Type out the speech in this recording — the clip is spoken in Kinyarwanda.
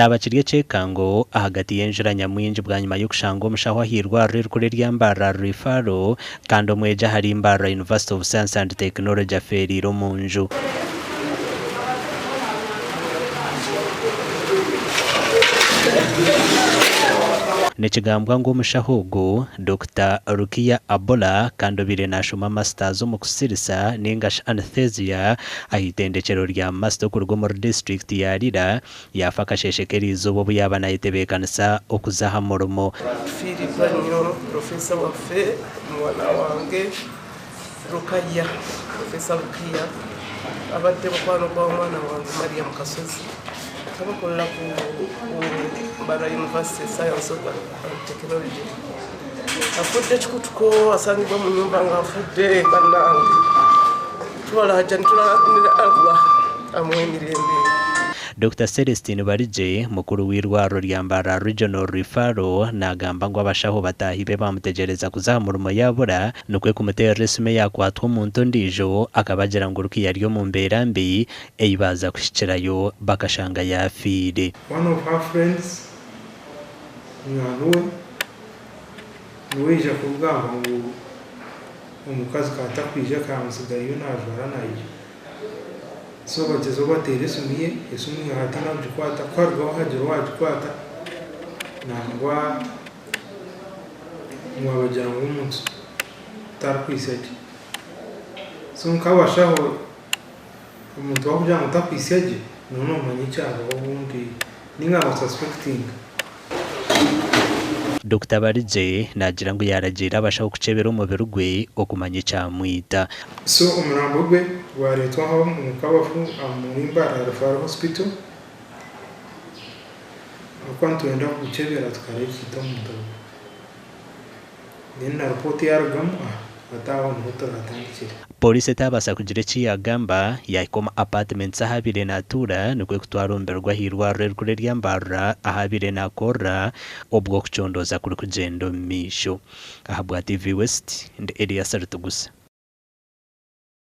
cyaba kirye cekango ahagati yenjira nyamwinji bwa nyuma y'ukushango mushaho hirwa ruri ryambara rifaro kandi omweja hari imbara University of Science and Technology aferiro munju Nechigambwa ngo mushahugu Dr. Rukia Abola kandobire nashuma masters mu kusirisa n'ingash anesthesia ahitendekero rya master ku rwo muri district ya Rira yafakasheshekerizo bo yabana yitebekanisa okuzaha moromo Filipanyo professor wa fe mwana wange Rukaya professor Rukia abate bakwano kwa mwana wange Maria Mukasozi abakola ku Bara University Science and Technology afudde chikutuko asangibwa mu nyumba nga afudde banange twala hajani tula alwa amwemirembe Dr. Celestine Barije mukuru w'irwaro ryambara Regional Referral nagamba ngo abashaho batahibe bamutegereza kuzamura umuyabura nukwe kumutera resume yakwatwa umuntu ndijo akabagira ngo rukiya ryo mu mbera mbi eyibaza kushikirayo bakashanga yafide. One of her friends nuweja kubwamba ngo umukazi katakwije kamusigayo najwara nayo so bagezo batera isumiye hatina ujikwata kwarwa hajiro wajikwata nangwa mwabagira ngo umuntu tarkwiseje so nkabashaho umuntu wakugira ngo takwiseje none umanyi cyabo ubundi ninga suspecting Dr. Barije nagira ngo yaragira abashaho kucebera umubiri gwe okumanye cyamwita so umurambo gwe waretwa aho mu kabafu amumba Referral Hospital akwantu enda kucebera tukarekita mu ndo nina report yaragam bataho mutora atangikira Polisi tabasa kugira ciyagamba yakoma apartments ahabire natura nukwe kutwaromberwa hirwa ruri ryambara ahabire nakora obwo kucondoza kuri kugendo misho ahabwa TV West ndi Elias Rutugusa.